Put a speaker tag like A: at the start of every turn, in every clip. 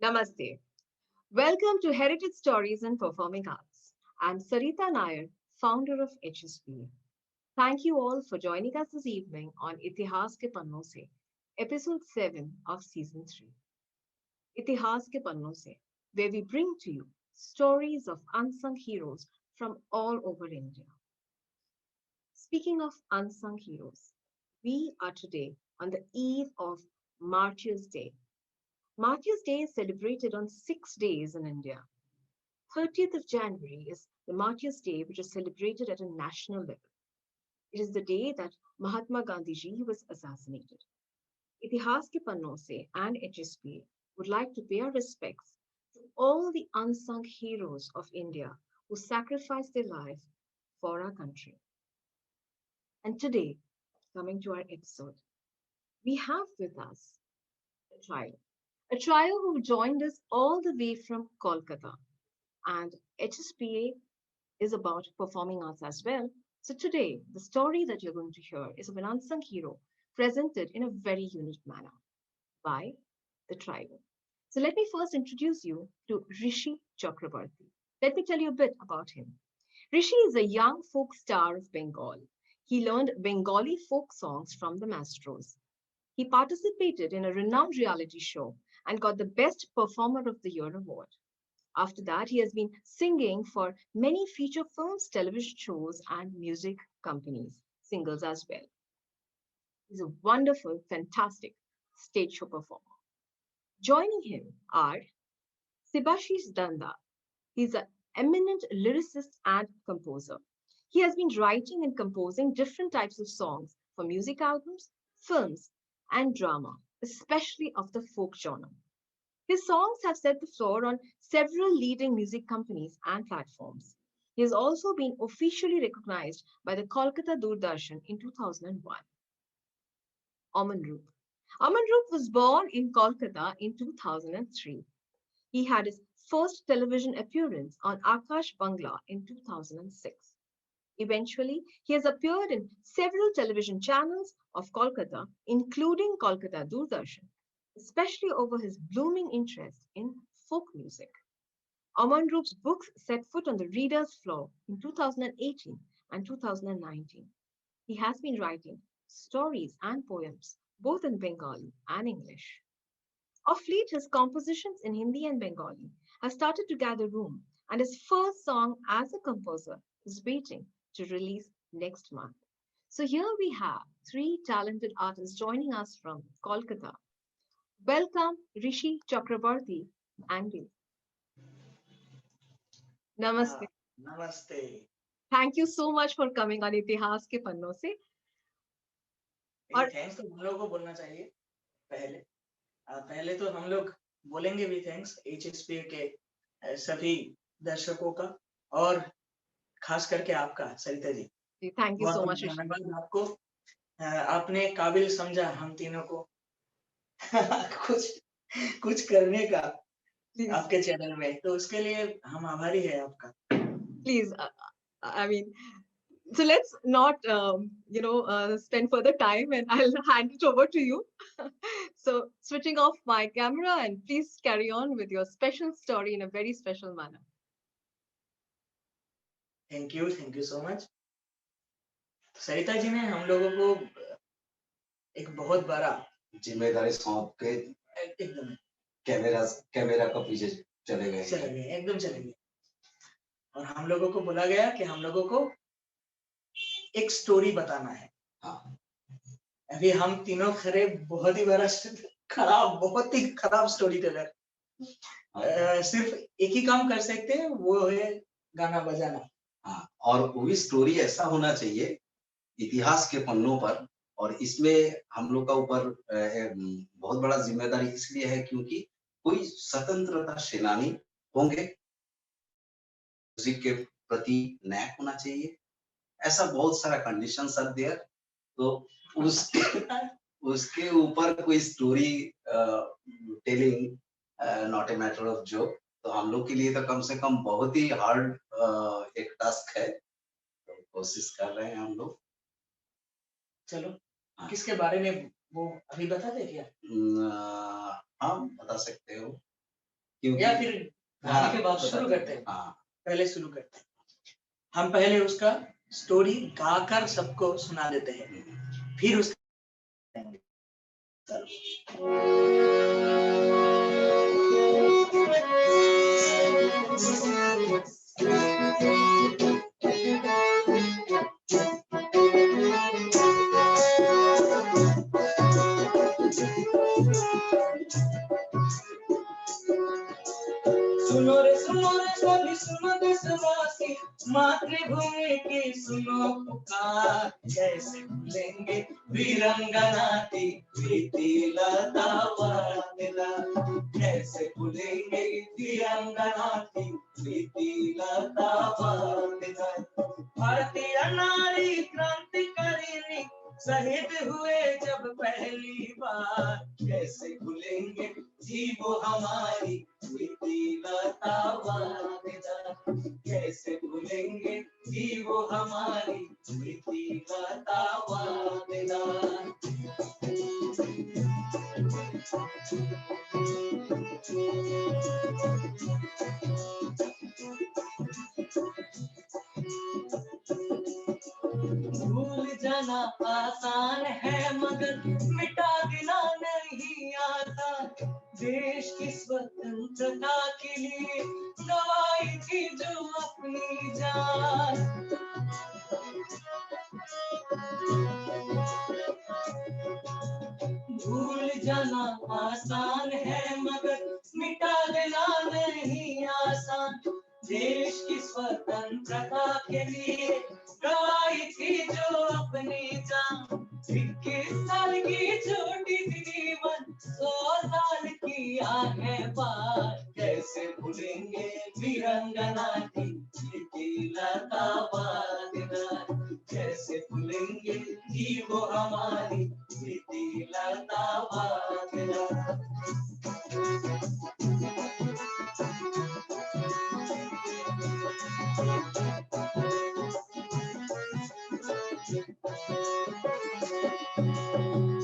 A: Namaste. Welcome to Heritage Stories in Performing Arts. I'm Sarita Nair, founder of HSPA. Thank you all for joining us this evening on Itihas ke Panno Se, episode 7 of season 3. Itihas ke Panno Se, where we bring to you stories of unsung heroes from all over India. Speaking of unsung heroes, we are today on the eve of Martyrs' Day. Martyrs' Day is celebrated on 6 days in India. 30th of January is the Martyrs' Day, which is celebrated at a national level. It is the day that Mahatma Gandhi ji was assassinated. Itihas ke Panno Se and HSPA would like to pay our respects to all the unsung heroes of India who sacrificed their life for our country. And today, coming to our episode, we have with us a trio who joined us all the way from Kolkata. And HSPA is about performing arts as well. So today, the story that you're going to hear is of an unsung hero presented in a very unique manner by the trio. So let me first introduce you to Rishi Chakrabarti. Let me tell you a bit about him. Rishi is a young folk star of Bengal. He learned Bengali folk songs from the maestros. He participated in a renowned reality show and got the Best Performer of the Year award. After that, he has been singing for many feature films, television shows, and music companies, singles as well. He's a wonderful, fantastic stage show performer. Joining him are Sibashish Danda. He's an eminent lyricist and composer. He has been writing and composing different types of songs for music albums, films, and drama, especially of the folk genre. His songs have set the floor on several leading music companies and platforms. He has also been officially recognized by the Kolkata Doordarshan in 2001. Aman Roop. Aman Roop was born in Kolkata in 2003. He had his first television appearance on Akash Bangla in 2006. Eventually, he has appeared in several television channels of Kolkata, including Kolkata Doordarshan, especially over his blooming interest in folk music. Aman Roop's books set foot on the reader's floor in 2018 and 2019. He has been writing stories and poems both in Bengali and English. Of late, his compositions in Hindi and Bengali have started to gather room, and his first song as a composer is waiting to release next month. So here we have three talented artists joining us from Kolkata. Welcome, Rishi Chakrabarti and you. Namaste.
B: हाँ, नमस्ते।
A: Thank you so much for coming on Itihas ke Panno se.
B: ये
A: और
B: thanks तो हम लोग को बोलना चाहिए पहले। पहले तो हम लोग बोलेंगे भी थैंक्स एचएसपी के सभी दर्शकों का और खास करके आपका सरिता जी।
A: thank you
B: बहुत
A: so
B: बहुत
A: much, Rishi.
B: धन्यवाद आपको। आपने काबिल समझा हम तीनों को कुछ कुछ करने का
A: Please,
B: आपके चैनल में, तो उसके लिए हम आभारी है आपका।
A: please. I mean, so let's not, spend further time, and I'll hand it over to you. So, switching off my camera, and please carry on with your special story in a very special manner.
B: Thank you so much. Sarita ji ने हम लोगों को एक बहुत बड़ा
C: जिम्मेदारी सौंप के
B: एकदम
C: कैमरा का पीछे चले गए
B: एकदम चले गए और हम लोगों को बोला गया कि हम लोगों को एक स्टोरी बताना है।
C: हाँ।
B: अभी हम तीनों खरे बहुत ही खराब स्टोरी टेलर। सिर्फ एक ही काम कर सकते हैं, वो है गाना बजाना।
C: हाँ, और वो भी स्टोरी ऐसा होना चाहिए इतिहास के पन्नों पर, और इसमें हम लोग का ऊपर बहुत बड़ा जिम्मेदारी इसलिए है क्योंकि कोई स्वतंत्रता सेनानी होंगे, म्यूजिक के प्रति नैक होना चाहिए, ऐसा बहुत सारा कंडीशंस आर देयर। तो उसके ऊपर कोई story telling not a matter of joke, तो हम लोग के लिए तो कम से कम बहुत ही हार्ड एक टास्क है, तो कोशिश कर रहे हैं हम लोग।
B: चलो,
C: हाँ।
B: किसके बारे में वो अभी बता दे क्या?
C: हाँ, बता सकते हो। क्योंकि
B: या फिर
C: हाँ,
B: के बाद शुरू करते हैं?
C: हाँ,
B: पहले शुरू करते हैं। हम पहले उसका स्टोरी गाकर सबको सुना देते हैं, फिर उसका सुनो रे सभी सुनो देशवासी, मातृभूमि की सुनो पुकार, कैसे भूलेंगे वीरंगना की प्रीति लता वंदना, कैसे भूलेंगे वीरंगना की प्रीति लता वंदना। भारतीय नारी क्रांतिकारिणी शहीद हुए जब पहली बार, कैसे भूलेंगे जी वो हमारी प्रीति लता वंदना, कैसे भूलेंगे जी वो हमारी प्रीति लता वंदना। भूल जाना आसान है मगर मिटा देना नहीं आता, देश की स्वतंत्रता के लिए गवाई थी जो अपनी जान। भूल जाना आसान है मगर मिटा देना नहीं आसान, देश की स्वतंत्रता के लिए गवाई थी जो अपनी जान। 21 साल की छोटी सी जीवन 100 साल किया है पार, कैसे भूलेंगे वीरंगना की प्रीति लता वंदना, कैसे भूलेंगे जी वो हमारी प्रीति लता वंदना।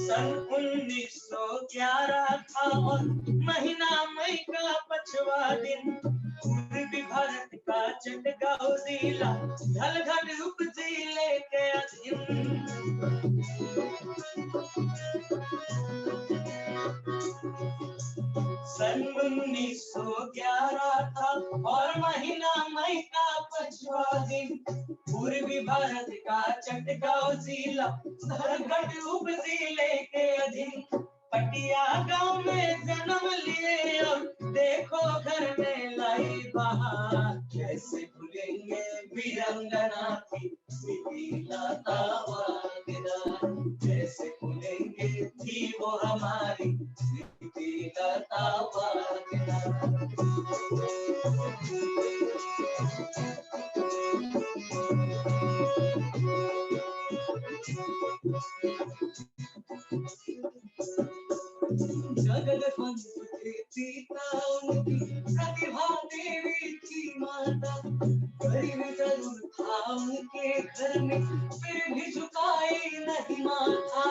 B: सन 1911 था और महीना मई का पछवा दिन, पूर्वी भारत का चटगांव जिला ढलघट उप जिले के अधीन। सन 1911 था और महीना मई का पछवा दिन, पूर्वी भारत का चटगांव जिला ढलघट उप जिले के अधीन। पटिया गांव में जन्म लिए और देखो घर में लाई बहार, कैसे भूलेंगे वीरंगना की प्रीति लता वंदना, कैसे भूलेंगे थी वो हमारी प्रीति लता वंदना। जगत बंधु थे सीता उनकी प्रतिभा देवी थी माता, गरीब जरूर था उनके घर में फिर भी झुकाई नहीं माथा।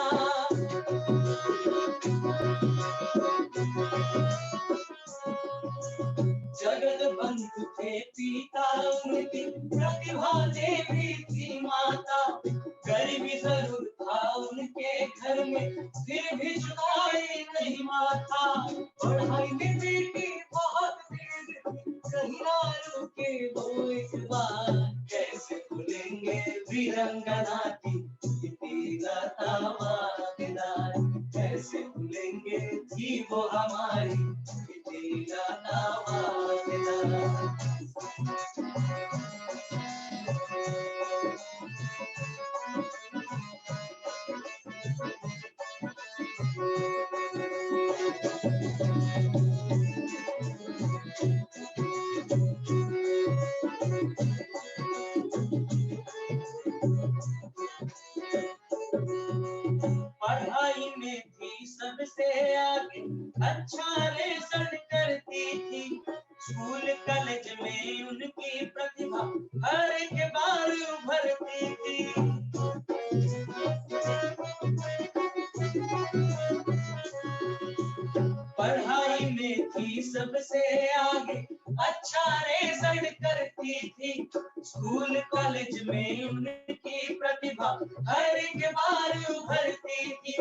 B: जगत बंधु थे पिता उनकी प्रतिभा देवी थी माता, गरीबी जरूर था उनके घर में फिर भी झुकाई नहीं माथा। पढ़ाई में बेटी बहुत तेज थी, कहीं ना रुके वो इस बार, कैसे भूलेंगे वीरंगना की प्रीति लता वंदना, कैसे भूलेंगे थी वो हमारी प्रीति लता वंदना। पढ़ाई में थी सबसे आगे, अच्छा रिजल्ट करती थी, स्कूल कॉलेज में उनकी प्रतिभा हर एक बार उभरती थी। पढ़ाई में थी सबसे आगे अच्छा रिजल्ट करती थी। स्कूल कॉलेज में उनकी प्रतिभा हर एक बार उभरती थी।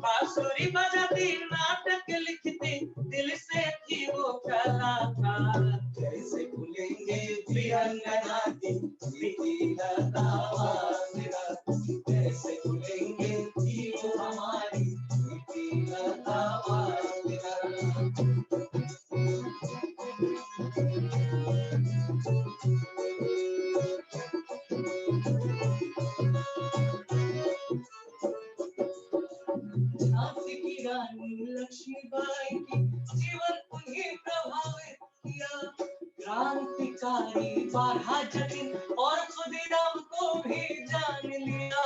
B: बांसुरी बजाती, नाटक लिखती, दिल से थी वो कलाकार। कैसे भूलेंगे वीरांगना थी प्रीति लता वांदना, कैसे भूलेंगे थी वो हमारी प्रीति लता वांदना। झांसी की रानी लक्ष्मीबाई की जीवन उन्हें प्रभावित किया। क्रांतिकारी बारहा जतिन और खुदीराम को भी जान लिया।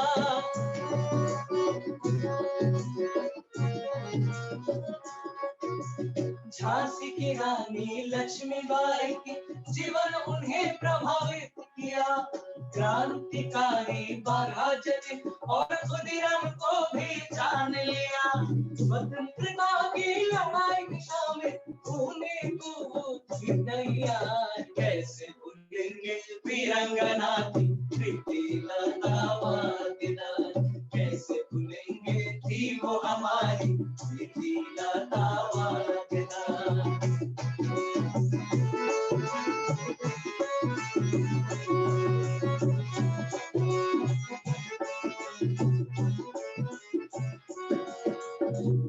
B: झांसी की रानी लक्ष्मीबाई की जीवन उन्हें प्रभावित किया। क्रांतिकारी बारहा जतिन और खुदीराम को भी जान लिया। स्वतंत्रता की लड़ाई में शामिल होने को वो थी तैयार। कैसे भूलेंगे वीरांगना थी प्रीति लता वांदना, कैसे भूलेंगे थी वो हमारी प्रीति लता वांदना।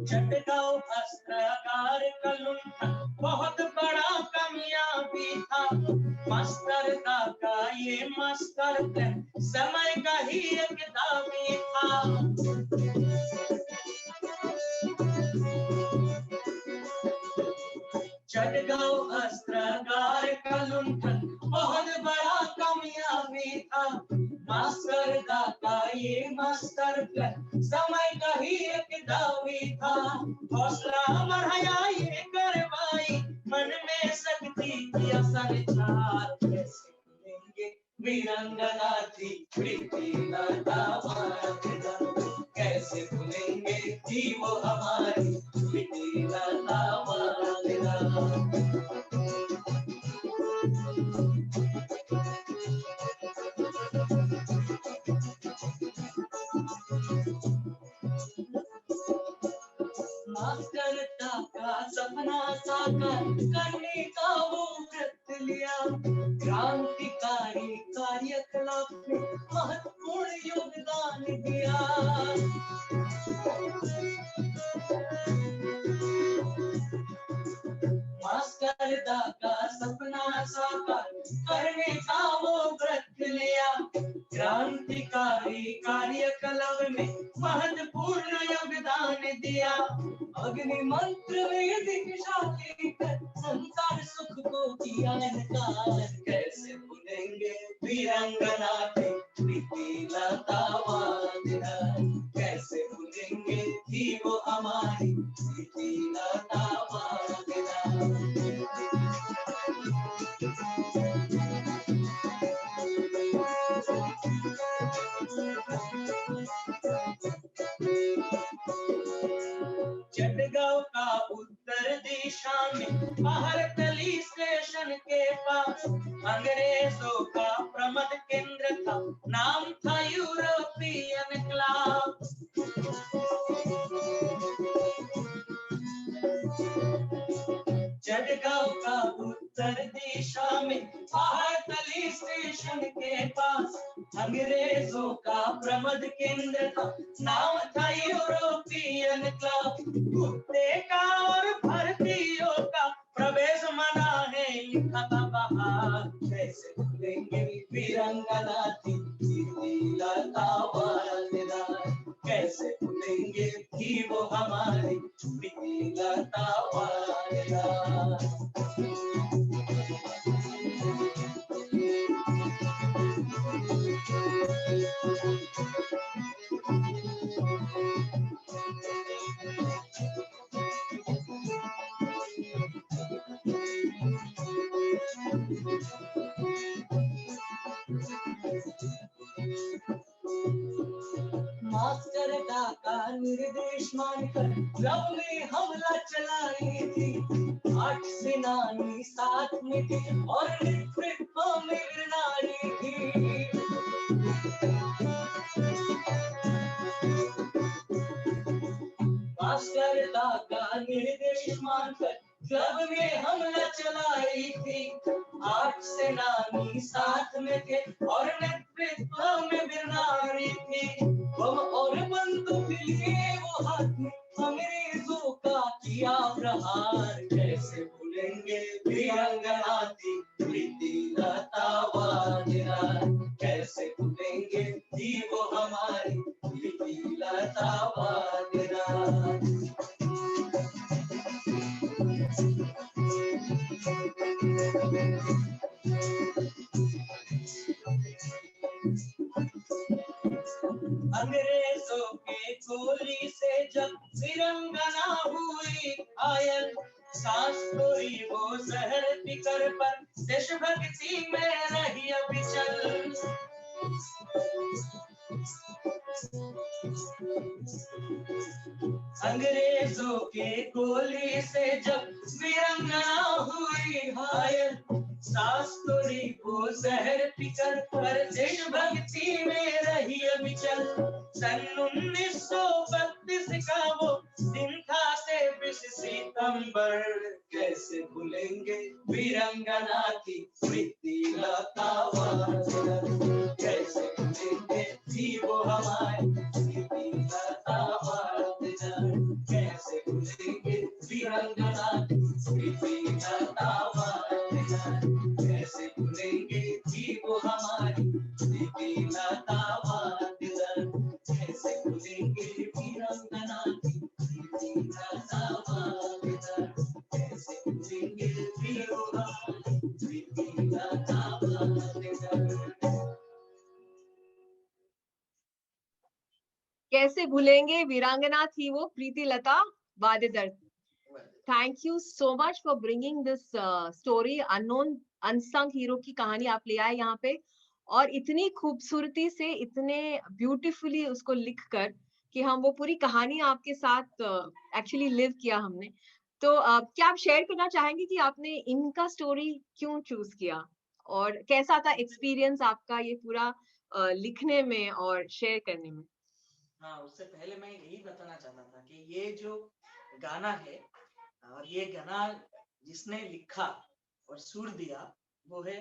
B: चटगांव अस्त्रागार का लुंठन बहुत बड़ा कामयाबी था। मास्टर का ये मास्टर प्लान समय का ही एक दावी था। चटगांव अस्त्रागार का लुंठन बहुत बड़ा कामयाबी था। मास्टर का ये मास्टर प्लान समय का ही एक दावी था। हौसला बढ़ाया ये कार्रवाई, मन में शक्ति की संचार। कैसे भूलेंगे वीरांगना थी प्रीति लता वांदना, कैसे भूलेंगे थी वो हमारी प्रीति लता वांदना। मास्टर का सपना साकार करने का वो व्रत लिया। क्रांतिकारी कार्यकलाप में महत्वपूर्ण योगदान दिया। मास्टर का सपना साकार करने का वो व्रत लिया। क्रांतिकारी कार्यकलाप में महत्वपूर्ण योगदान दिया। अग्नि मंत्र में दीक्षा लेकर संसार सुख को किया इनकार। कैसे भूलेंगे वीरांगना थी प्रीति लता वांदना, कैसे भूलेंगे थी वो हमारी प्रीति लता वांदना। चटगांव का उत्तर दिशा में बाहरतली स्टेशन के पास अंग्रेजों का प्रमद केंद्र था, नाम था यूरोपियन क्लब। चटगांव का उत्तर दिशा में बाहरतली स्टेशन के पास अंग्रेजों का प्रमद केंद्र था, नाम था यूरोपियन क्लब। कुत्ते का और भारतीयों का प्रवेश मना है लिखा था बाहर। कैसे भूलेंगे वीरांगना थी प्रीति लता वांदना, कैसे भूलेंगे थी वो हमारी प्रीति लता वांदना। मास्टर का निर्देश मानकर लव में हमला चलाई थी। 8 सेना
D: नानी साथ में थी और नेतृत्व में वीर नारी थी। मास्टरता का निर्देश मानकर क्लब में हमला चलाई थी। 8 सेनानी साथ में थे और नेतृत्व में वीर नारी थी। बम और बंदूक लिए वो हाथ में अंग्रेजों का किया प्रहार। कैसे भूलेंगे वीरांगना थी प्रीतिलता वाडेदार। कैसे भूलेंगे थी वो हमारी प्रीतिलता वाडेदार। अंग्रेजों के गोली से जब वीरांगना हुई घायल, सांस तोड़ी वो जहर पीकर पर देशभक्ति में रही अविचल। अंग्रेजों के गोली से जब वीरांगना हुई घायल, सांस तोड़ी वो जहर पीकर पर देशभक्ति में रही अविचल। सन 1932 का वो दिन था 23 सितंबर। कैसे भूलेंगे वीरांगना की प्रीतिलता वाडेदार। कैसे भूलेंगे थी वो हमारी प्रीतिलता वाडेदार। कैसे भूलेंगे वीरांगना की प्रीतिलता वाडेदार। कैसे भूलेंगे थी वो हमारी प्रीतिलता वाडेदार। कैसे भूलेंगे वीरांगना की प्रीतिलता वाडेदार। कैसे भूलेंगे थी वो हमारी प्रीतिलता वाडेदार।
A: कैसे भूलेंगे वीरांगना थी वो Pritilata Wadedar. Thank you so much for bringing this story. Unknown unsung hero की कहानी आप ले आए यहाँ पे, और इतनी खूबसूरती से, इतने ब्यूटीफुली उसको लिखकर कि हम वो पूरी कहानी आपके साथ एक्चुअली लिव किया हमने। तो क्या आप शेयर करना चाहेंगे कि आपने इनका स्टोरी क्यों चूज किया, और कैसा था एक्सपीरियंस आपका ये पूरा लिखने में और शेयर करने में?
B: हाँ, उससे पहले मैं यही बताना चाहता था कि ये जो गाना है और ये गाना जिसने लिखा और सुर दिया वो है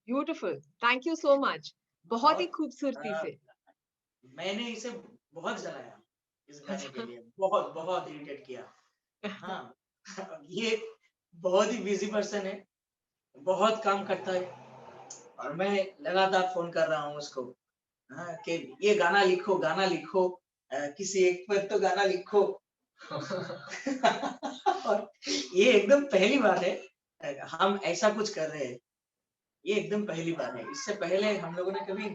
A: beautiful, thank you so much. बहुत ही
B: और
A: खूबसूरती से।
B: मैंने इसे बहुत जलाया इस गाने के लिए, बहुत बहुत इरिटेट किया। हाँ ये बहुत ही बिजी पर्सन है, बहुत काम करता है और मैं लगातार फोन कर रहा हूँ उसको, हाँ, कि ये गाना लिखो, गाना लिखो, किसी एक पर तो गाना लिखो। और ये एकदम पहली बार है हम ऐसा कुछ कर रहे हैं, ये एकदम पहली बार है। इससे पहले हम लोगों ने कभी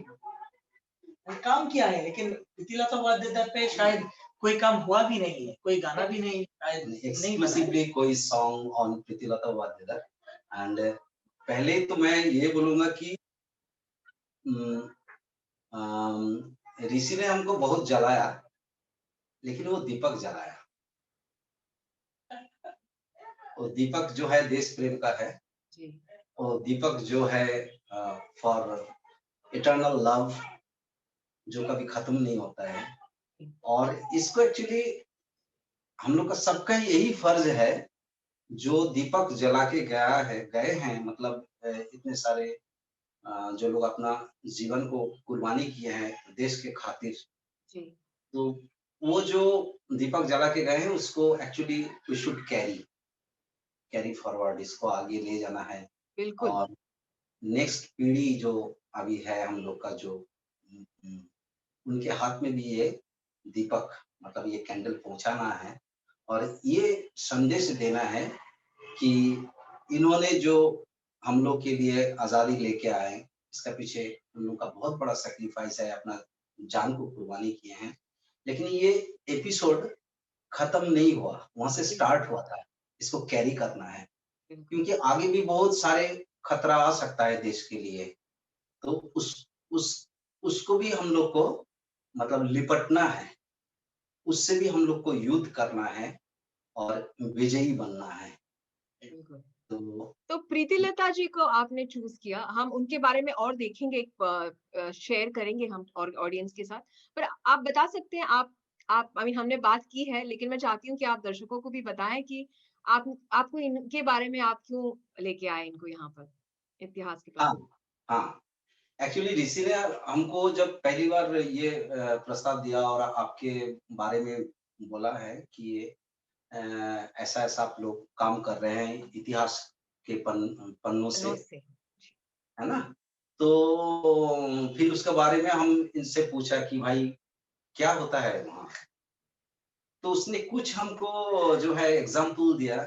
B: काम किया है, लेकिन प्रीतिलता वाडेदार पे शायद कोई काम हुआ भी नहीं है, कोई गाना भी नहीं, शायद नहीं बना है।
C: एक्सक्लूसिवली कोई song on Pritilata Wadedar. And पहले तो मैं ये बोलूंगा कि ऋषि ने हमको बहुत जलाया, लेकिन वो दीपक जलाया। वो दीपक जो है देश प्रेम का है, वो दीपक जो है फॉर इटर्नल लव, जो कभी खत्म नहीं होता है। और इसको एक्चुअली हम लोग का सबका यही फर्ज है, जो दीपक जला के गए हैं, मतलब इतने सारे जो लोग अपना जीवन को कुर्बानी किए हैं देश के खातिर। तो वो जो दीपक जला के गए हैं उसको actually we should carry forward, इसको आगे ले जाना है।
A: बिल्कुल।
C: और नेक्स्ट पीढ़ी जो अभी है हम लोग का, जो उनके हाथ में भी ये दीपक, मतलब ये कैंडल पहुंचाना है और ये संदेश देना है कि इन्होंने जो हम लोग के लिए आजादी लेके आए, इसका पीछे उन लोग का बहुत बड़ा सैक्रिफाइस है, अपना जान को कुर्बानी किए हैं। लेकिन ये एपिसोड खत्म नहीं हुआ, वहां से स्टार्ट हुआ था, इसको कैरी करना है, क्योंकि आगे भी बहुत सारे खतरा आ सकता है देश के लिए। तो उसको भी हम लोग को मतलब लिपटना है, उससे भी हम लोग को युद्ध करना है। और विजयी बनना है।
A: बिल्कुल।
C: तो
A: तो प्रीतिलता जी को आपने चूज किया, हम उनके बारे में और देखेंगे, शेयर करेंगे हम और ऑडियंस के साथ। पर आप बता सकते हैं, आप आई मीन हमने बात की है, लेकिन मैं चाहती हूँ कि आप दर्शकों को भी बताएं कि आपको इनके बारे में आप क्यों लेके आए इनको यहाँ पर इतिहास के
C: हाँ,
A: पन्ने।
C: हाँ। एक्चुअली ऋषि ने हमको जब पहली बार ये प्रस्ताव दिया और आपके बारे में बोला है कि अ, ऐसा-ऐसा आप लोग काम कर रहे हैं इतिहास के पन्नों से,
A: पन्नों से।
C: है ना? तो फिर उसके बारे में हम इनसे पूछा कि भाई क्या होता है वहाँ? तो उसने कुछ हमको जो है एग्ज़ाम्पल दिया,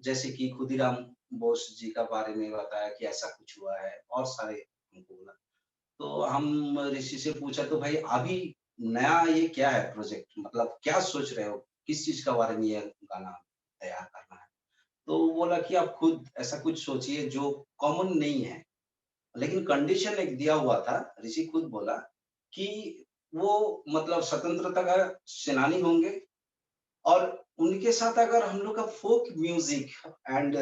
C: जैसे कि खुदीराम बोस जी का बारे में बताया कि ऐसा कुछ हुआ है और सारे हमको बोला। तो हम ऋषि से पूछा तो भाई अभी नया ये क्या है प्रोजेक्ट, मतलब क्या सोच रहे हो? किस चीज़ का बारे में ये गाना तैयार करना है? तो वो बोला कि आप खुद ऐसा कुछ सोचिए जो कॉमन नहीं है। लेकिन कंडीशन एक दिया हुआ था, ऋषि खुद बोला कि वो मतलब स्वतंत्रता का सेनानी होंगे और उनके साथ अगर हम लोग का फ़ोक म्यूज़िक एंड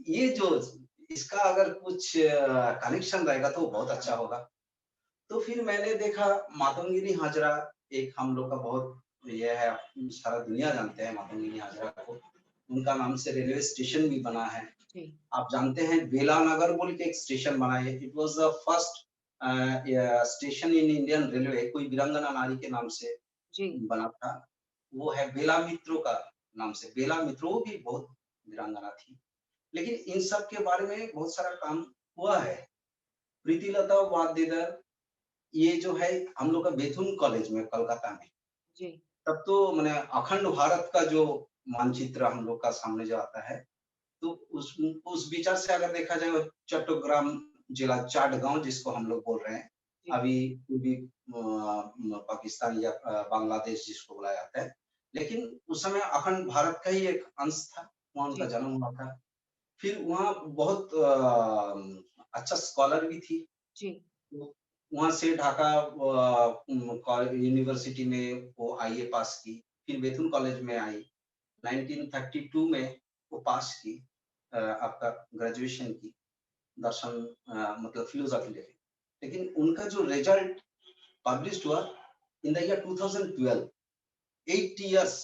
C: ये जो इसका अगर कुछ कनेक्शन रहेगा तो बहुत अच्छा होगा। तो फिर मैंने देखा मातंगिनी हाजरा एक हम लोग का बहुत ये है, सारा दुनिया जानते हैं मातंगिनी हाजरा को। उनका नाम से रेलवे स्टेशन भी बना है।
A: जी
C: आप जानते हैं बेलानगर बोल के एक स्टेशन बना है। It was the first station in Indian railway, कोई वीरांगना नारी के नाम से
A: जी
C: बना था। वो है बेला मित्रो का नाम से। बेला मित्रो भी बहुत वीरांगना थी। लेकिन इन सब के बारे में बहुत सारा काम हुआ है। प्रीतिलता वाद्यकर ये जो है हम लोग का बेथुन कॉलेज में कलकत्ता में,
A: जी
C: तब तो माने अखंड भारत का जो मानचित्र हम लोग का सामने जो आता है, तो उस विचार से अगर देखा जाए चट्टग्राम जिला चाटगांव जिसको हम लोग बोल रहे हैं,
A: जी
C: अभी पूर्वी पाकिस्तान या बांग्लादेश जिसको बोला जाता है। लेकिन उस समय अखंड भारत का ही एक अंश था, वहाँ उनका
A: जी
C: जन्म हुआ था। फिर वहाँ बहुत अच्छा स्कॉलर भी थी।
A: जी
C: तो वहाँ से ढाका यूनिवर्सिटी में वो आईए पास की, फिर बेथुन कॉलेज में आई। 1932 में वो पास की आपका ग्रेजुएशन की, दर्शन मतलब फिलोसॉफी लेके। लेकिन उनका जो रिजल्ट पब्लिश्ड हुआ इन द ईयर 2012, 8 इयर्स,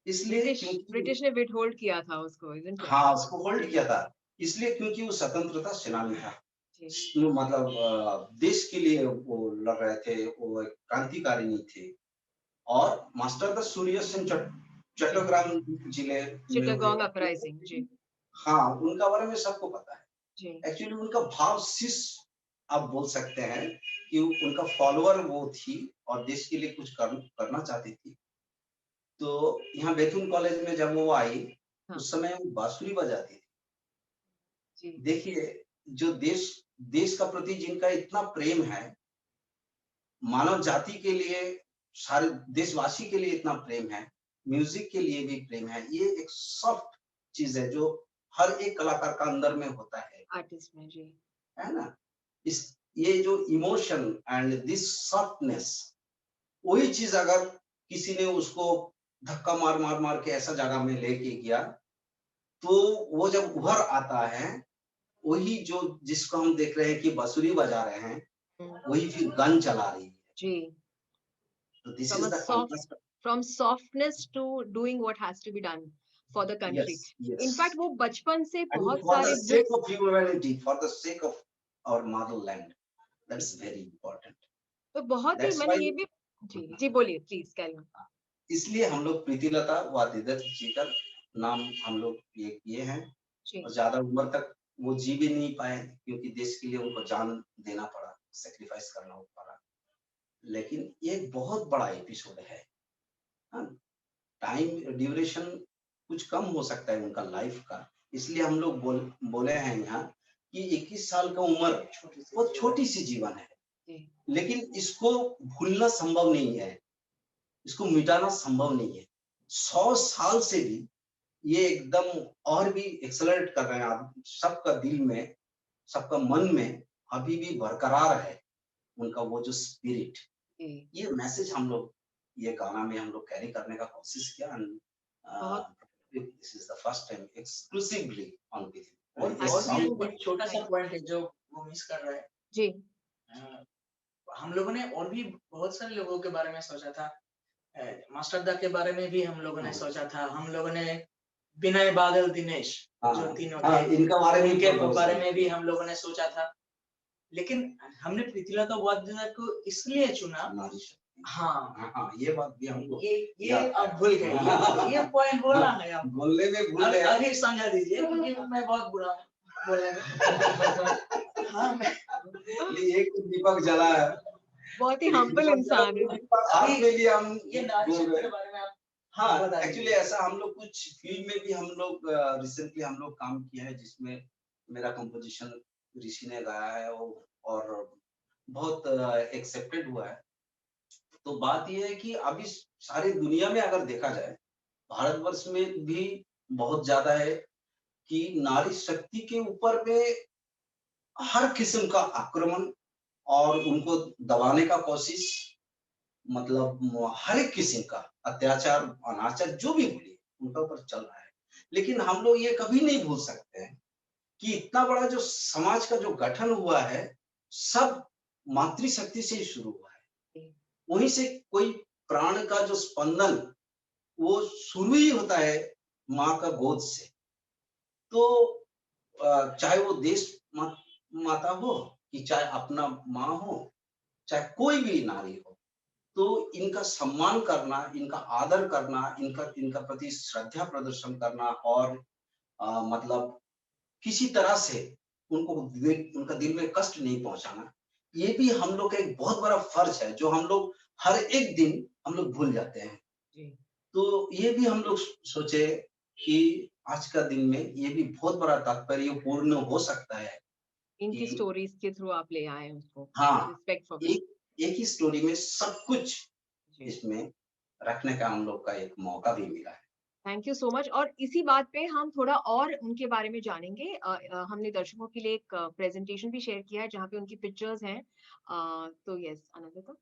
C: इसलिए
A: ब्रिटिश
C: क्योंकि
A: ब्रिटिश ने विथहोल्ड किया था उसको, इज़न्ट इट?
C: हाँ, उसको होल्ड किया था। इसलिए क्योंकि वो स्वतंत्रता सेनानी था।
A: जी
C: वो मतलब देश के लिए वो लड़ रहे थे, वो एक क्रांतिकारिणी थे। और मास्टर द सूर्य सेन
A: जी
C: चट्टग्राम जिले में हुए
A: चिटागोंग
C: थे।
A: अपराइजिंग। जी
C: हाँ, उनका बारे में सबको पता है।
A: जी
C: एक्चुअली उनका भाव शिष्य आप बोल सकते हैं कि उनका फॉलोअर वो थी और देश के लिए कुछ करना चाहती थी। तो यहाँ बेथुन कॉलेज में जब वो आई,
A: हाँ
C: उस समय वो बांसुरी बजाती थी।
A: जी
C: देखिए, जो देश देश का प्रति जिनका इतना प्रेम है, मानव जाति के लिए, सारे देशवासी के लिए इतना प्रेम है, म्यूजिक के लिए भी प्रेम है। ये एक सॉफ्ट चीज़ है जो हर एक कलाकार का अंदर में होता
A: आर्टिस्ट में। जी
C: है ना? इस ये जो इमोशन एंड दिस सॉफ्टनेस, वही चीज़ अगर किसी ने उसको धक्का मार-मार के ऐसा जगह में लेके गया, तो वो जब उभर आता है, वही जो जिसको हम देख रहे हैं कि बांसुरी बजा रहे हैं,
A: हुँ,
C: वही फिर गन चला रही है।
A: जी।
C: तो this
A: From
C: is
A: a
C: the
A: soft
C: contrast.
A: from softness to doing what has to be done for the country.
C: Yes, yes.
A: In fact वो बचपन से
C: And
A: बहुत
C: for the
A: सारे
C: sake
A: books.
C: of humanity, for the sake of our motherland, that's very important.
A: तो बहुत ही
C: That's
A: मैंने
C: why
A: ये भी। जी जी बोलिए प्लीज कैरी ऑन।
C: इसलिए हम लोग प्रीतिलता वाद्यकर जी का नाम हम लोग ये किए हैं।
A: जी
C: और ज़्यादा उम्र तक वो जी भी नहीं पाए क्योंकि देश के लिए उनको जान देना पड़ा, सैक्रिफाइस करना पड़ा। लेकिन ये एक बहुत बड़ा एपिसोड है। हाँ, टाइम ड्यूरेशन कुछ कम हो सकता है उनका लाइफ का, इसलिए हम लोग बोले हैं यहाँ कि 21 साल का उम्र बहुत छोटी सी जीवन है,
A: जी
C: लेकिन इसको भूलना संभव नहीं है, इसको मिटाना संभव नहीं है। 100 साल से भी ये एकदम और भी एक्सेलरेट कर रहे हैं। आप सबका दिल में, सबका मन में अभी भी बरकरार है उनका वो जो स्पिरिट।
A: जी
C: ये मैसेज हम लोग ये गाना में हम लोग कैरी करने का कोशिश किया। This is the first time exclusively on with him.
B: और भी एक छोटा सा पॉइंट है जो वो मिस कर रहा है
A: जी।
B: हम लोगों ने और भी बहुत सारे लोगों के बारे में सोचा था, मास्टर दा के बारे में भी हम लोगों ने सोचा था, हम लोगों ने विनय बादल दिनेश जो तीनों थे
C: इनका
B: बारे में भी हम लोगों ने सोचा था, लेकिन हमने प्रीतिलता वाद्यनाथ को इसलिए चुना। हाँ,
C: ये बात भी हमको
B: ये आप भूल गए, ये पॉइंट बोलना है आप
C: बोलने में भूल गए।
B: अभी समझा दीजिए क्योंकि मैं बहुत बुरा बोलेंगे। हाँ,
C: एक दीपक जला है,
A: बहुत ही हम्बल इंसान है।
C: आपके लिए हम
B: ये नारी शक्ति के बारे में आप
C: हाँ, एक्चुअली ऐसा हम लोग कुछ फील्ड में भी हम लोग रिसेंटली हम लोग काम किया है जिसमें मेरा कंपोजिशन ऋषि ने गाया है और बहुत एक्सेप्टेड हुआ है। तो बात यह है कि अभी सारी दुनिया में अगर देखा जाए, भारतवर्ष में भी बहुत ज्यादा है कि नारी शक्ति के ऊपर में हर किस्म का आक्रमण और उनको दबाने का कोशिश, मतलब हर एक किस्म का अत्याचार अनाचार जो भी बोलिए उनका ऊपर चल रहा है। लेकिन हम लोग ये कभी नहीं भूल सकते हैं कि इतना बड़ा जो समाज का जो गठन हुआ है सब मातृशक्ति से ही शुरू हुआ है। वहीं से कोई प्राण का जो स्पंदन वो शुरू ही होता है माँ का गोद से। तो चाहे वो देश माता हो कि चाहे अपना माँ हो, चाहे कोई भी नारी हो, तो इनका सम्मान करना, इनका आदर करना, इनका प्रति श्रद्धा प्रदर्शन करना और मतलब किसी तरह से उनका दिल में कष्ट नहीं पहुंचाना, ये भी हम लोग का एक बहुत बड़ा फर्ज है जो हम लोग हर एक दिन हम लोग भूल जाते हैं। तो ये भी हम लोग सोचे कि आज का दिन में ये भी बहुत बड़ा तात्पर्य पूर्ण हो सकता है।
A: इनकी स्टोरीज के थ्रू आप ले आए उसको।
C: हाँ, एक ही स्टोरी में सब कुछ इसमें रखने का हम लोग का एक मौका भी मिला है।
A: Thank you so much. और इसी बात पे हम थोड़ा और उनके बारे में जानेंगे। हमने दर्शकों के लिए एक प्रेजेंटेशन भी शेयर किया है जहाँ पे उनकी पिक्चर्स हैं। तो yes Anandita,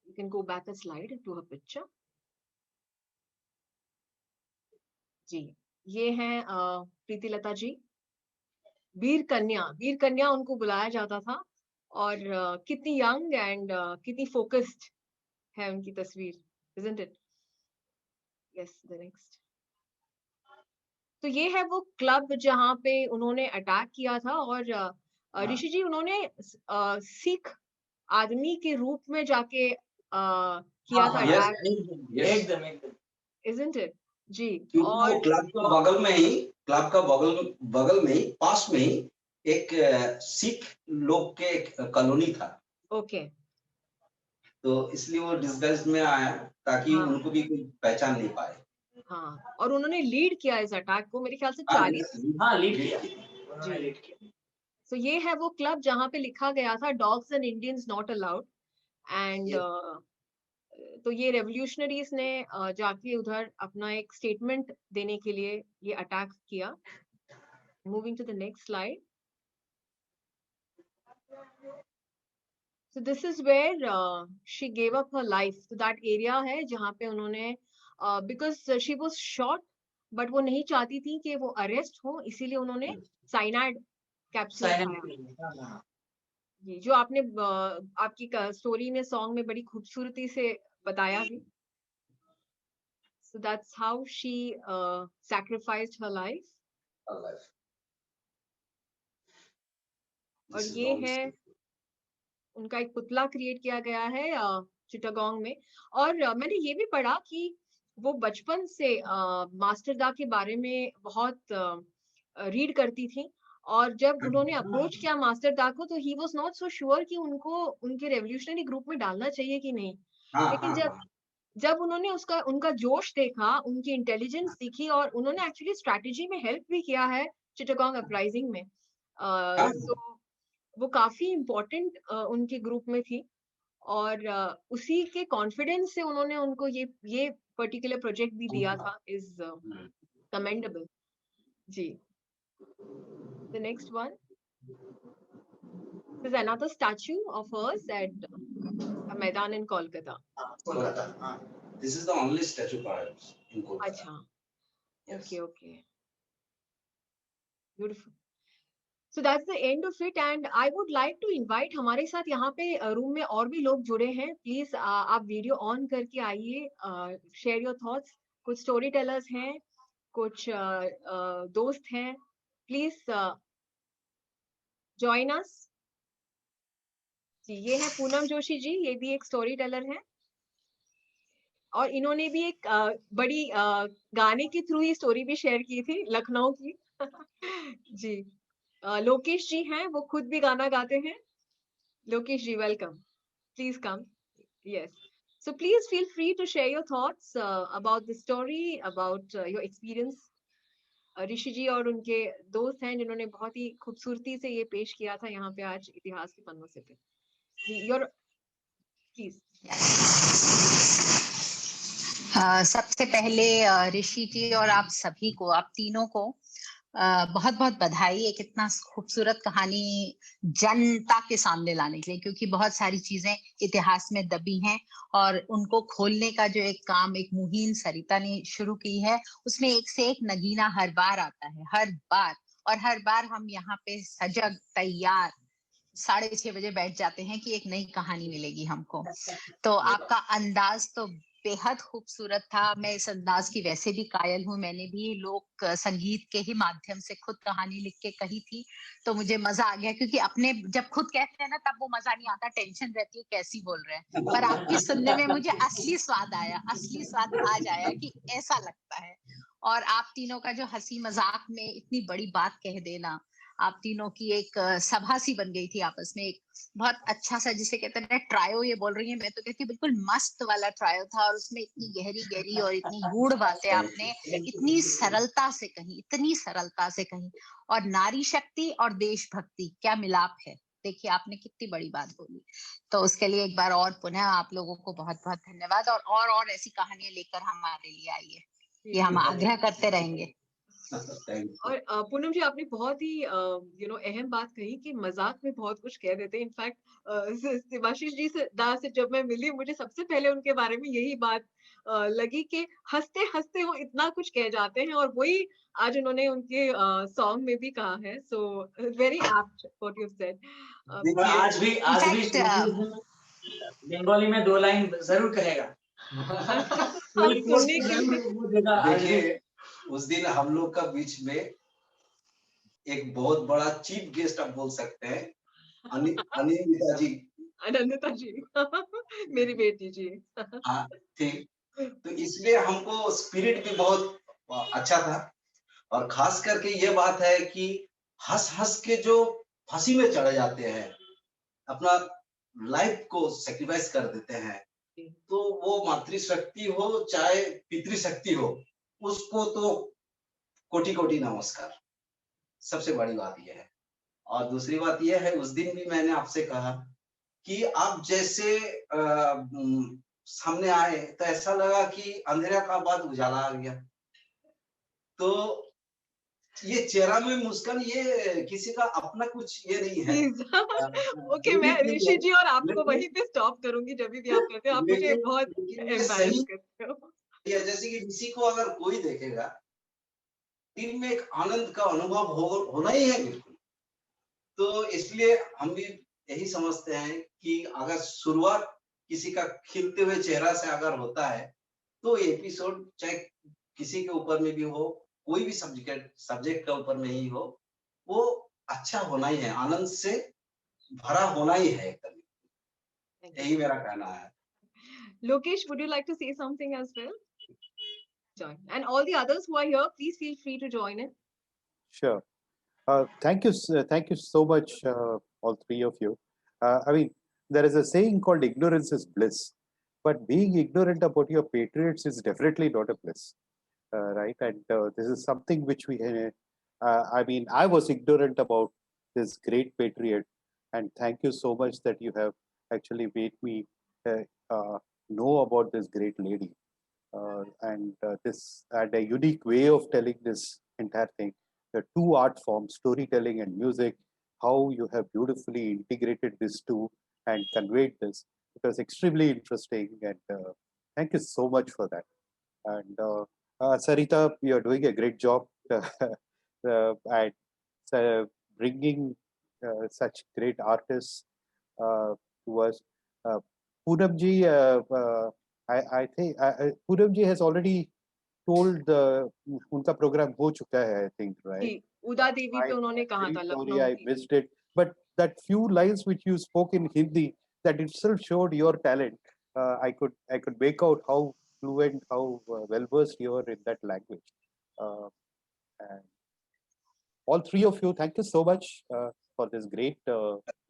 A: you can go back a slide to her picture. जी, ये हैं प्रीतिलता जी, वीर कन्या उनको बुलाया जाता था। और कितनी यंग एंड कितनी फोकस्ड है उनकी तस्वीर, isn't it? Yes, the next. तो ये है वो क्लब जहाँ पे उन्होंने अटैक किया था और ऋषि जी उन्होंने सिख आदमी के रूप में जाके किया था अटैक।
B: एकदम
A: Isn't it? जी।
C: और वो क्लब का बगल में ही पास में ही एक सिख लोग के एक कॉलोनी था।
A: ओके।
C: तो इसलिए वो डिस्गाइज में आया ताकि उनको भी कोई पहचान नहीं पाए।
A: हाँ, और उन्होंने लीड किया इस अटैक को, मेरे ख्याल से 40।
B: लीड किया।
A: तो ये है वो क्लब जहाँ पे लिखा गया था dogs and Indians not allowed. And तो ये रेवोल्यूशनरीज ने जाके उधर अपना एक स्टेटमेंट देने के लिए ये अटैक किया। Moving to the next slide. So this is where she gave up her life. तो that area है जहाँ पे उन्होंने because she was shot, but वो नहीं चाहती थी कि वो अरेस्ट हो, इसीलिए उन्होंने साइनाइड कैप्सूल खाया। ये जो आपने आपकी स्टोरी में सॉन्ग में बड़ी खूबसूरती से बताया भी। So that's how she sacrificed her life. और ये है उनका एक पुतला क्रिएट किया गया है चिटागोंग में। और मैंने ये भी पढ़ा कि वो बचपन से मास्टर दा के बारे में बहुत रीड करती थी और जब उन्होंने अप्रोच किया मास्टर दा को तो he was not so sure कि उनको उनके रेवोल्यूशनरी ग्रुप में डालना चाहिए कि नहीं। लेकिन जब उन्होंने उनका जोश देखा, उनकी इंटेलिजेंस दिखी और उन्होंने एक्चुअली स्ट्रैटेजी में हेल्प भी किया है चिटागोंग अपराइजिंग में। तो वो काफी इम्पोर्टेंट उनके ग्रुप में थी और उसी के कॉन्फिडेंस से उन्होंने उनको ये पर्टिकुलर प्रोजेक्ट भी दिया था। Is commendable. जी। The next one. There's another statue of hers at a Maidan in Kolkata.
B: Kolkata हाँ
C: This is the only statue perhaps in Kolkata.
A: Acha.
C: Yes.
A: Okay, okay. Beautiful. So that's the end of it, and I would like to invite हमारे साथ यहाँ पे room में और भी लोग जुड़े हैं. प्लीज आप वीडियो ऑन करके आइए, शेयर योर थॉट्स. कुछ स्टोरी टेलर्स हैं, कुछ दोस्त हैं. Please join us. जी, ये है पूनम जोशी जी, ये भी एक स्टोरी टेलर है, और इन्होंने भी एक बड़ी गाने के थ्रू ही स्टोरी भी शेयर की थी, लखनऊ की. जी, लोकेश जी हैं, वो खुद भी गाना गाते हैं. लोकेश जी, welcome. Please come. Yes. So please feel free to share your thoughts about the story, about your experience. ऋषि जी और उनके दोस्त हैं जिन्होंने बहुत ही खूबसूरती से ये पेश किया था यहाँ पे आज इतिहास के पन्नों से पे. Your please.
E: सबसे पहले ऋषि जी और आप सभी को, आप तीनों को बहुत बहुत बधाई एक इतना खूबसूरत कहानी जनता के सामने लाने के लिए, क्योंकि बहुत सारी चीजें इतिहास में दबी हैं और उनको खोलने का जो एक काम, एक मुहिम सरिता ने शुरू की है, उसमें एक से एक नगीना हर बार आता है, हर बार. और हर बार हम यहाँ पे सजग तैयार 6:30 बजे बैठ जाते हैं कि एक नई कहानी मिलेगी हमको. तो आपका अंदाज तो बेहद खूबसूरत था. मैं इस अंदाज की वैसे भी कायल हूँ. मैंने भी लोक संगीत के ही माध्यम से खुद कहानी लिख के कही थी, तो मुझे मजा आ गया, क्योंकि अपने जब खुद कहते हैं ना तब वो मजा नहीं आता, टेंशन रहती है कैसी बोल रहे हैं. पर आपकी सुनने में मुझे असली स्वाद आया, असली स्वाद आज आया कि ऐसा लगता है. और आप तीनों का जो हंसी मजाक में इतनी बड़ी बात कह देना, आप तीनों की एक सभा सी बन गई थी आपस में, एक बहुत अच्छा सा, जिसे कहते हैं ट्रायो, ये बोल रही है, मैं तो कहती हूँ बिल्कुल मस्त वाला ट्रायो था. और उसमें इतनी गहरी गहरी और इतनी गूढ़ बातें आपने इतनी सरलता से कही, इतनी सरलता से कही. और नारी शक्ति और देशभक्ति क्या मिलाप है, देखिए आपने कितनी बड़ी बात बोली. तो उसके लिए एक बार और पुनः आप लोगों को बहुत बहुत धन्यवाद. और ऐसी कहानियां लेकर हमारे लिए आइए, ये हम आग्रह करते रहेंगे.
A: और पूनम जी, आपने बहुत ही अहम बात कही कि मजाक में बहुत कुछ कह देते हैं. इनफैक्ट शिवाशीष जी से जब मैं मिली, मुझे सबसे पहले उनके बारे में यही बात लगी कि हंसते हंसते वो इतना कुछ कह जाते हैं, और वही आज उन्होंने उनके सॉन्ग में भी कहा है. So very apt what you said.
B: आज भी बंगाली में 2 लाइन जरूर कहेगा.
A: सुनने के लिए.
C: देखिए, उस दिन हम लोग का बीच में एक बहुत बड़ा चीफ गेस्ट आप बोल सकते हैं, अनिंदिता जी.
A: अनंदिता जी मेरी बेटी जी.
C: हाँ, ठीक. तो इसलिए हमको स्पिरिट भी बहुत अच्छा था. और खास करके ये बात है कि हंस हंस के जो फांसी में चढ़े जाते हैं, अपना लाइफ को सेक्रीफाइस कर देते हैं, तो वो मातृशक्ति हो चाहे पितृशक्ति हो, उसको तो कोटि कोटि नमस्कार. सबसे बड़ी बात यह है. और दूसरी बात यह है, उस दिन भी मैंने आपसे कहा कि आप जैसे सामने आए तो ऐसा लगा कि अंधेरा का बाद उजाला आ गया. तो ये चेहरा में मुस्कान, ये किसी का अपना कुछ ये नहीं है.
A: ओके, मैं ऋषि जी और आपको वहीं पे स्टॉप करूंगी जब भी आप कहते हो. आप मुझे बहुत एम्बैरेस करते हो.
C: जैसे कि किसी को अगर कोई देखेगा, दिल में एक आनंद का अनुभव होना ही है बिल्कुल. तो इसलिए हम भी यही समझते हैं कि अगर शुरुआत किसी का खिलते हुए चेहरा से अगर होता है, तो एपिसोड चाहे किसी के ऊपर में भी हो, कोई भी सब्जेक्ट के ऊपर में ही हो, वो अच्छा होना ही है, आनंद से भरा होना ही है एकदम. यही मेरा कहना है.
A: Lokesh, would you like to say something as well? Join. And all the others who are here, please feel free to join in.
F: Sure. Thank you so much, all three of you. I mean, there is a saying called ignorance is bliss, but being ignorant about your patriots is definitely not a bliss, right? And this is something which I mean, I was ignorant about this great patriot, and thank you so much that you have actually made me know about this great lady, and this and a unique way of telling this entire thing. The two art forms, storytelling and music, how you have beautifully integrated these two and conveyed this. It was extremely interesting, and thank you so much for that. And Sarita, you're doing a great job at bringing such great artists to us. Uh, Poonamji, I think Poonamji has already told the उनका program हो चुका है, I think, right?
A: जी, उदा देवी पे उन्होंने कहा
F: Very
A: था
F: sorry,
A: Lucknow
F: I
A: की।
F: missed it. But that few lines which you spoke in Hindi, that itself showed your talent. I could make out how fluent, how well versed you are in that language. And all three of you, thank you so much for this great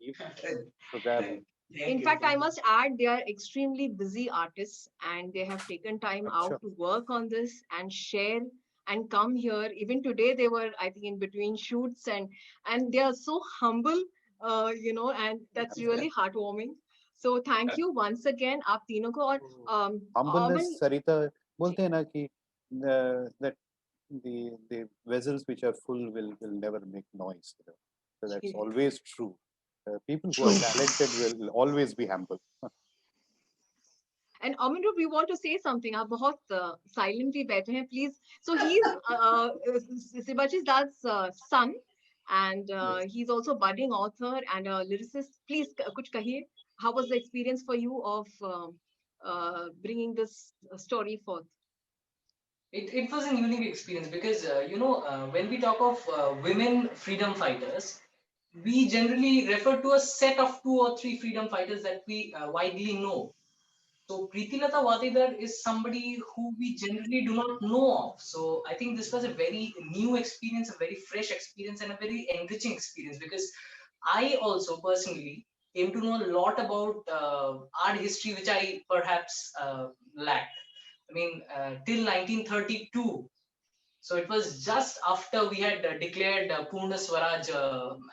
F: evening program.
A: In fact, I must add, they are extremely busy artists and they have taken time out
F: Sure.
A: to work on this and share and come here. Even today, they were, I think, in between shoots and they are so humble, and that's really heartwarming. So thank you once again, आप तीनों को और
F: Humbleness,
A: Aman,
F: Sarita, बोलते हैं ना कि that the vessels which are full will never make noise. So that's always true. People who are talented will always be humble.
A: and Aminrup, we want to say something. आप बहुत silently बैठे हैं, please. So he's Sibaji Dad's son, and he's also budding author and a lyricist. Please, कुछ कहिए. How was the experience for you of bringing this story forth?
D: It was a unique experience because when we talk of women freedom fighters, we generally refer to a set of 2 or 3 freedom fighters that we widely know. So Preetilata Wadekar is somebody who we generally do not know of. So I think this was a very new experience, a very fresh experience, and a very enriching experience because I also personally came to know a lot about art history, which I perhaps lacked. I mean, till 1932. So it was just after we had declared Purna Swaraj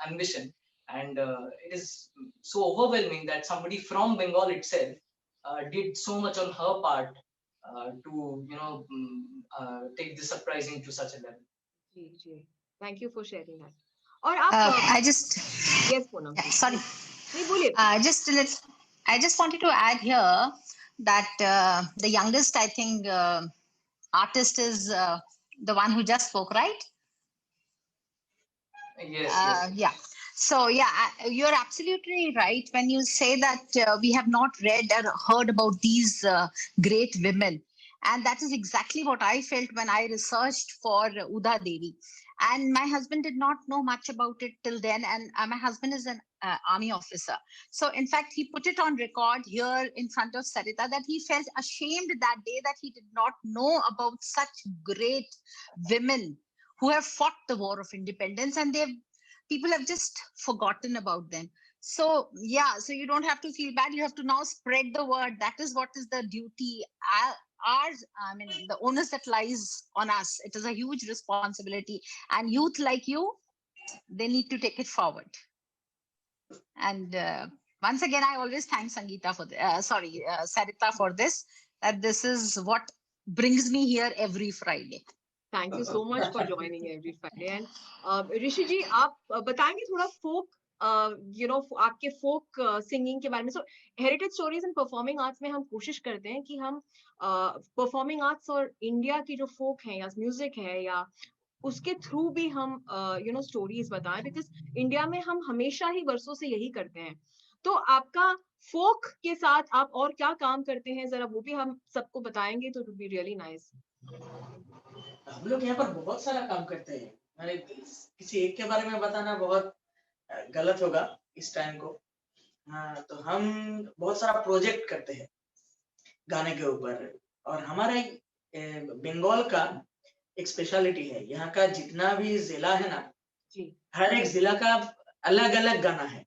D: ambition, and it is so overwhelming that somebody from Bengal itself did so much on her part to take this uprising to such a level.
A: Ji, thank you for sharing that. और आप
E: I just
A: yes, Poonam.
E: yeah, sorry.
A: नहीं बोलिए.
E: I just wanted to add here that the youngest, I think, artist is the one who just spoke, right?
D: Yes.
E: Yeah. So yeah, you're absolutely right when you say that we have not read or heard about these great women, and that is exactly what I felt when I researched for Uda Devi. And my husband did not know much about it till then, and my husband is an army officer. So in fact, he put it on record here in front of Sarita that he felt ashamed that day that he did not know about such great women who have fought the war of independence, and people have just forgotten about them. So yeah, so you don't have to feel bad. You have to now spread the word. That is what is the duty. Ours, I mean, the onus that lies on us. It is a huge responsibility, and youth like you, they need to take it forward. And once again, I always thank Sangeeta for Sarita for this. That this is what brings me here every Friday.
A: Thank you so much for joining every Friday. And Rishi ji, आप बताएंगे थोड़ा folk, आपके folk singing के बारे में. So heritage stories and performing arts में हम कोशिश करते हैं कि हम performing arts और इंडिया की जो folk है या म्यूजिक है या उसके थ्रू भी हम स्टोरीज बताएं, बिकॉज इंडिया में हम हमेशा ही वर्षों से यही करते हैं. तो आपका फोक के साथ आप और क्या काम करते हैं, जरा वो भी हम सबको बताएंगे तो it would be really nice.
B: हम लोग यहाँ पर बहुत सारा काम करते हैं. मैंने किसी एक के बारे में बताना बहुत गलत होगा इस टाइम को. हाँ, तो हम बहुत सारा प्रोजेक्ट करते हैं गाने के ऊपर. और हमारा बंगाल का एक स्पेशलिटी है. यहाँ का जितना भी जिला है ना जी, हर एक जिला का अलग अलग गाना है.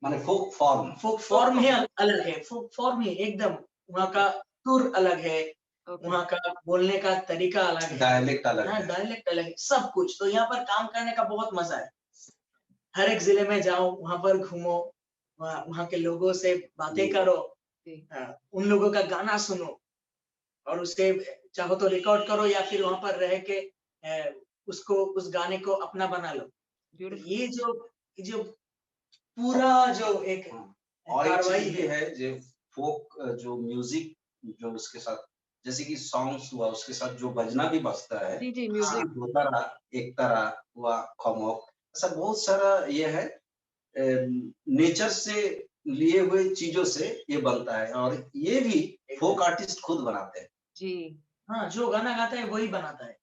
C: माने फोक फॉर्म
B: ही अलग है. फोक फॉर्म ही एकदम वहाँ का सुर अलग है. वहाँ का बोलने का तरीका अलग है. डायलेक्ट अलग है. सब कुछ. तो यहाँ पर काम करने का बहुत मजा है. हर एक जिले में जाओ, वहाँ पर घूमो, वहाँ के लोगों से बातें करो, उन लोगों का गाना सुनो और उसे चाहो तो रिकॉर्ड करो या फिर वहां पर रह के उस गाने को अपना बना लो. ये जो कि जो पूरा जो एक
C: और एक
B: कार्रवाई
C: चीज ये है जो फोक जो म्यूजिक जो उसके साथ जैसे कि सॉन्ग्स हुआ उसके साथ जो बजना भी बजता है
A: जी
C: जैसे
A: म्यूजिक
C: कि दोतारा एक तारा हुआ खमोक ऐसा बहुत सारा ये है नेचर से लिए हुए चीजों से ये बनता है और ये भी फोक आर्टिस्ट खुद बनाते हैं
A: जी
B: हाँ जो गाना गाता है वही बनाता है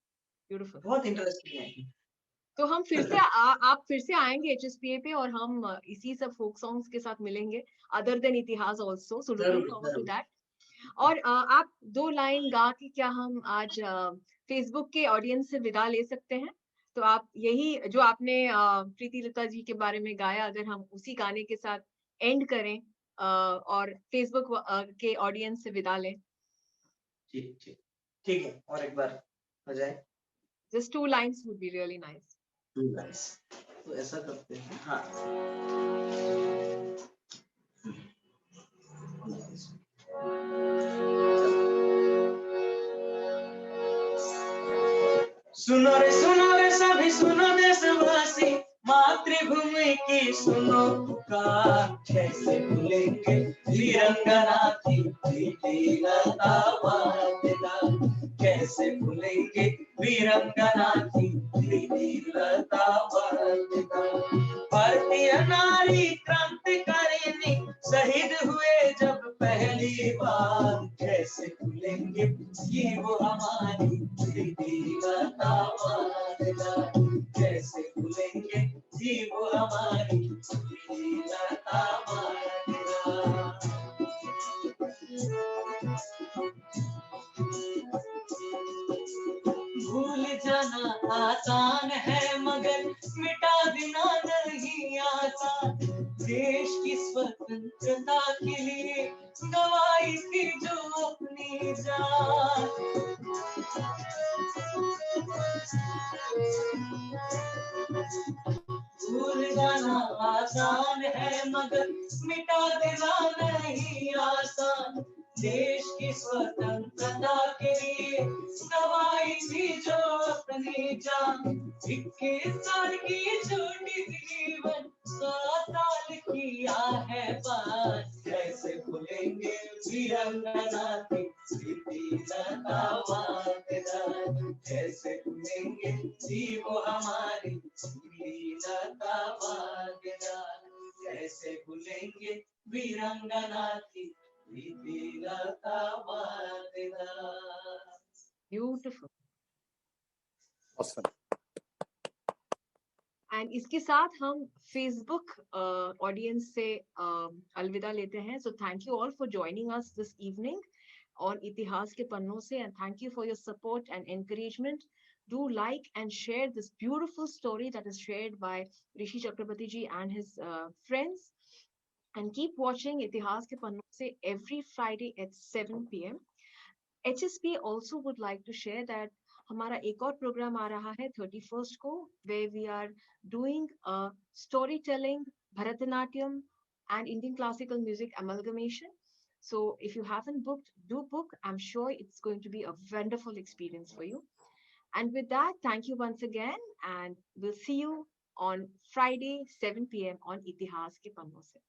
A: ब्यूटीफुल।
B: बहुत इंटरेस्टिंग है
A: तो हम फिर से आप फिर से आएंगे HSPA पे और हम इसी सब फोक सॉन्ग्स के साथ मिलेंगे अदर देन इतिहास आल्सो, सो लुकिंग
B: जरूर
A: फॉरवर्ड टू
B: जरूर
A: दैट। और आप 2 लाइन गा के क्या हम आज फेसबुक के ऑडियंस से विदा ले सकते हैं? तो आप यही जो आपने प्रीति लता जी के बारे में गाया अगर हम उसी गाने के साथ एंड करें और फेसबुक के ऑडियंस से विदा लें।
C: ठीक ठीक
B: ठीक है और एक बार हो जाए
A: just 2 lines would be really nice.
C: Two guys तो ऐसा करते हैं
B: हाँ सुनो रे सभी सुनो देशवासी मातृभूमि की सुनो पुकार कैसे भूलेंगे वीरंगना की प्रीति लता वादना कैसे भूलेंगे वीरंगना की प्रीति लता वादना भारतीय नारी क्रांतिकारिणी शहीद हुए जब पहली बार कैसे भूलेंगे ये वो हमारी प्रीति लता वादना कैसे भूलेंगे ये वो हमारी प्रीति लता वादना भूल जाना आसान है मगर मिटा देना नहीं आसान देश की स्वतंत्रता के लिए गवाई थी जो अपनी जान भूल जाना आसान है मगर मिटा देना नहीं आसान देश की स्वतंत्रता के लिए गवाई थी जो अपनी जान 21 साल की छोटी सी जीवन 100 साल किया है पार कैसे भूलेंगे वीरंगना की प्रीति लता वादना कैसे भूलेंगे जी वो हमारी प्रीति लता वादना कैसे भूलेंगे वीरंगना की प्रीति लता वादना
A: ब्यूटीफुल।
F: Awesome.
A: एंड इसके साथ हम फेसबुक ऑडियंस से अलविदा लेते हैं। So thank you all for joining us this evening on इतिहास के पन्नों से and thank you for your support and encouragement. Do like and share this beautiful story that is shared by Rishi Chakrabarti ji and his friends. And keep watching Itihas ke Panno se every Friday at 7 p.m. HSP also would like to share that हमारा एक और programme आ रहा है 31st को where we are doing a storytelling, Bharatanatyam and Indian classical music amalgamation. So if you haven't booked, do book. I'm sure it's going to be a wonderful experience for you. And with that, thank you once again and we'll see you on Friday 7 p.m. on Itihas ke Panno se.